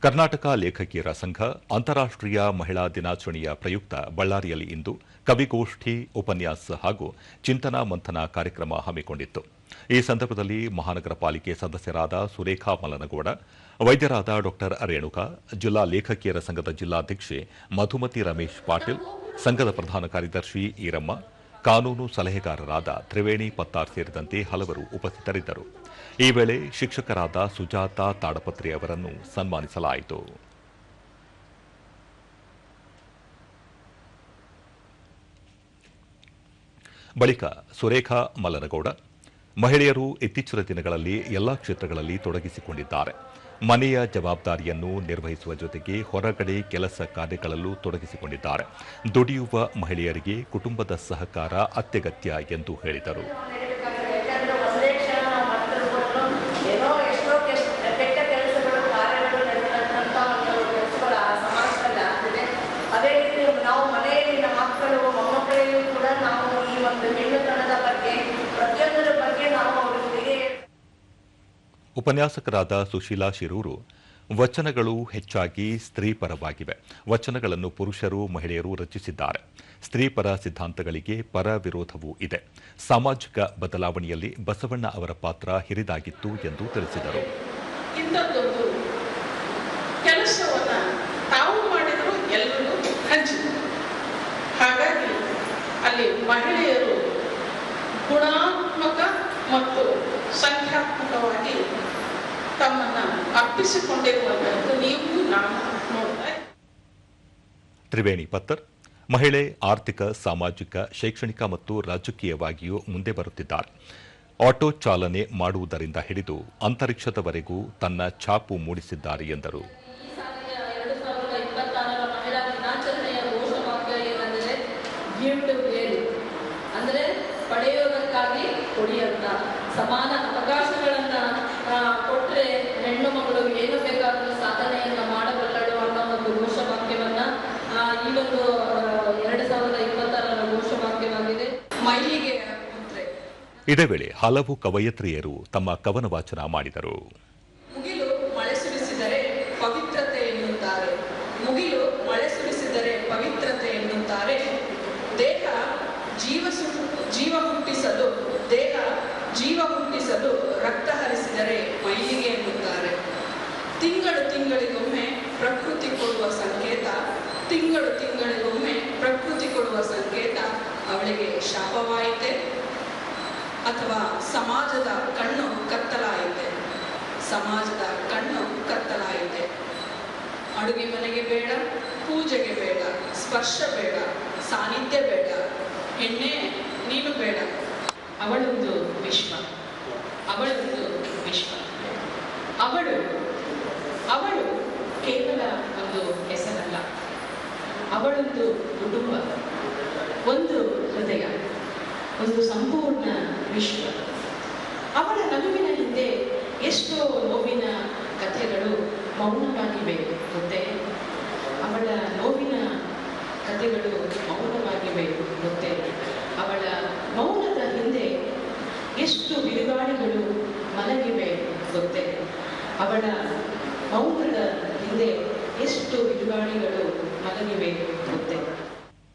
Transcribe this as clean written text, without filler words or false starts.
ಕರ್ನಾಟಕ ಲೇಖಕಿಯರ ಸಂಘ ಅಂತಾರಾಷ್ಟ್ರೀಯ ಮಹಿಳಾ ದಿನಾಚರಣೆಯ ಪ್ರಯುಕ್ತ ಬಳ್ಳಾರಿಯಲ್ಲಿ ಇಂದು ಕವಿಗೋಷ್ಠಿ, ಉಪನ್ಯಾಸ ಹಾಗೂ ಚಿಂತನಾ ಮಂಥನ ಕಾರ್ಯಕ್ರಮ ಹಮ್ಮಿಕೊಂಡಿತ್ತು. ಈ ಸಂದರ್ಭದಲ್ಲಿ ಮಹಾನಗರ ಪಾಲಿಕೆ ಸದಸ್ಯರಾದ ಸುರೇಖಾ ಮಲನಗೌಡ, ವೈದ್ಯರಾದ ಡಾ ರೇಣುಕಾ, ಜಿಲ್ಲಾ ಲೇಖಕಿಯರ ಸಂಘದ ಜಿಲ್ಲಾಧ್ಯಕ್ಷೆ ಮಧುಮತಿ ರಮೇಶ್ ಪಾಟೀಲ್, ಸಂಘದ ಪ್ರಧಾನ ಕಾರ್ಯದರ್ಶಿ ಈರಮ್ಮ, ಕಾನೂನು ಸಲಹೆಗಾರರಾದ ತ್ರಿವೇಣಿ ಪತ್ತಾರ್ ಸೇರಿದಂತೆ ಹಲವರು ಉಪಸ್ಥಿತರಿದ್ದರು. ಈ ವೇಳೆ ಶಿಕ್ಷಕರಾದ ಸುಜಾತ ತಾಡಪತ್ರಿ ಅವರನ್ನು ಸನ್ಮಾನಿಸಲಾಯಿತು. ಬಳಿಕ ಸುರೇಖಾ ಮಲನಗೌಡ, ಮಹಿಳೆಯರು ಇತ್ತೀಚಿನ ದಿನಗಳಲ್ಲಿ ಎಲ್ಲಾ ಕ್ಷೇತ್ರಗಳಲ್ಲಿ ತೊಡಗಿಸಿಕೊಂಡಿದ್ದಾರೆ. ಮನೆಯ ಜವಾಬ್ದಾರಿಯನ್ನು ನಿರ್ವಹಿಸುವ ಜೊತೆಗೆ ಹೊರಗಡೆ ಕೆಲಸ ಕಾರ್ಯಗಳಲ್ಲೂ ತೊಡಗಿಸಿಕೊಂಡಿದ್ದಾರೆ. ದುಡಿಯುವ ಮಹಿಳೆಯರಿಗೆ ಕುಟುಂಬದ ಸಹಕಾರ ಅತ್ಯಗತ್ಯ ಎಂದು ಹೇಳಿದರು. ಉಪನ್ಯಾಸಕರಾದ ಸುಶೀಲಾ ಶಿರೂರು, ವಚನಗಳು ಹೆಚ್ಚಾಗಿ ಸ್ತ್ರೀ ಪರವಾಗಿವೆ. ವಚನಗಳನ್ನು ಪುರುಷರು, ಮಹಿಳೆಯರು ರಚಿಸಿದ್ದಾರೆ. ಸ್ತ್ರೀ ಪರ ಸಿದ್ಧಾಂತಗಳಿಗೆ ಪರ ವಿರೋಧವೂ ಇದೆ. ಸಾಮಾಜಿಕ ಬದಲಾವಣೆಯಲ್ಲಿ ಬಸವಣ್ಣ ಅವರ ಪಾತ್ರ ಹಿರಿದಾಗಿತ್ತು ಎಂದು ತಿಳಿಸಿದರು. ಇಂಥದ್ದೊಂದು ಕೆಲಸವನ್ನು ತಾವು ಮಾಡಿದರೂ ಎಲ್ಲರೂ ಹಂಚಿದರು. ಹಾಗಾಗಿ ಅಲ್ಲಿ ಮಹಿಳೆಯರು ಗುಣಾತ್ಮಕ ಮತ್ತು ಸಂಖ್ಯಾತ್ಮಕವಾಗಿ ತಮ್ಮನ್ನು ಅರ್ಪಿಸಿಕೊಂಡಿರುವಂಥದ್ದು ನೀವು ನಾನು ನೋಡ್ತಾ ಇದ್ದೀವಿ. ತ್ರಿವೇಣಿ ಪತ್ತರ್, ಮಹಿಳೆ ಆರ್ಥಿಕ, ಸಾಮಾಜಿಕ, ಶೈಕ್ಷಣಿಕ ಮತ್ತು ರಾಜಕೀಯವಾಗಿಯೂ ಮುಂದೆ ಬರುತ್ತಿದ್ದಾರೆ. ಆಟೋ ಚಾಲನೆ ಮಾಡುವುದರಿಂದ ಹಿಡಿದು ಅಂತರಿಕ್ಷದವರೆಗೂ ತನ್ನ ಛಾಪು ಮೂಡಿಸಿದ್ದಾರೆ ಎಂದರು. ಪಡೆಯೋದಕ್ಕಾಗಿ ಕೊಡಿಯಂತ ಸಮಾನ ಅವಕಾಶಗಳನ್ನ ಕೊಟ್ಟರೆ ಹೆಣ್ಣು ಮಗಳು ಏನು ಬೇಕಾದರೂ ಸಾಧನೆಯನ್ನ ಮಾಡಬಲ್ಲಳು ಅನ್ನೋ ಒಂದು ಘೋಷವಾಕ್ಯವನ್ನ ಈ ಒಂದು 2026 ಘೋಷವಾಕ್ಯವಾಗಿದೆ. ಮೈಲಿಗೆ ಇದೇ ವೇಳೆ ಹಲವು ಕವಯತ್ರಿಯರು ತಮ್ಮ ಕವನ ವಾಚನ ಮಾಡಿದರು. ಮುಗಿಲು ಮಳೆ ಸುರಿಸಿದರೆ ಪವಿತ್ರತೆ ಎನ್ನುತ್ತಾರೆ, ಮುಗಿಲು ಮಳೆ ಸುರಿಸಿದರೆ ಪವಿತ್ರತೆ ಎನ್ನುತ್ತಾರೆ. ದೇಹ ಜೀವ ಹುಟ್ಟಿಸಲು ರಕ್ತ ಹರಿಸಿದರೆ ಮೈಲಿಗೆ ಎನ್ನುತ್ತಾರೆ. ತಿಂಗಳಿಗೊಮ್ಮೆ ಪ್ರಕೃತಿ ಕೊಡುವ ಸಂಕೇತ, ತಿಂಗಳಿಗೊಮ್ಮೆ ಪ್ರಕೃತಿ ಕೊಡುವ ಸಂಕೇತ ಅವಳಿಗೆ ಶಾಪವಾಯಿತೆ ಅಥವಾ ಸಮಾಜದ ಕಣ್ಣು ಕತ್ತಲಾಯಿತೆ. ಸಮಾಜದ ಕಣ್ಣು ಕತ್ತಲಾಯಿತೆ. ಅಡುಗೆ ಮನೆಗೆ ಬೇಡ, ಪೂಜೆಗೆ ಬೇಡ, ಸ್ಪರ್ಶ ಬೇಡ, ಸಾನ್ನಿಧ್ಯ ಬೇಡ, ಹೆಣ್ಣೆ ನೀನು ಬೇಡ. ಅವಳೊಂದು ವಿಶ್ವ, ಅವಳೊಂದು ವಿಶ್ವ. ಅವಳು ಕೇವಲ ಒಂದು ಹೆಸರಲ್ಲ, ಅವಳೊಂದು ಕುಟುಂಬ, ಒಂದು ಹೃದಯ, ಒಂದು ಸಂಪೂರ್ಣ ವಿಶ್ವ. ಅವಳ ನಗುವಿನ ಹಿಂದೆ ಎಷ್ಟೋ ನೋವಿನ ಕಥೆಗಳು ಮೌನವಾಗಿವೆ ಗೊತ್ತೇ? ಅವಳ ನೋವಿನ ಕಥೆಗಳು ಮೌನವಾಗಿವೆ ಗೊತ್ತೇ? ಅವಳ ಮೌನದ ಹಿಂದೆ ಎಷ್ಟು ಬಿರುಗಾಳಿಗಳು ಮಲಗಿವೆ ಗೊತ್ತೇ? ಅವಳ ಮೌನದ ಹಿಂದೆ ಎಷ್ಟು ಬಿರುಗಾಳಿಗಳು ಮಲಗಿವೆ ಗೊತ್ತೇ?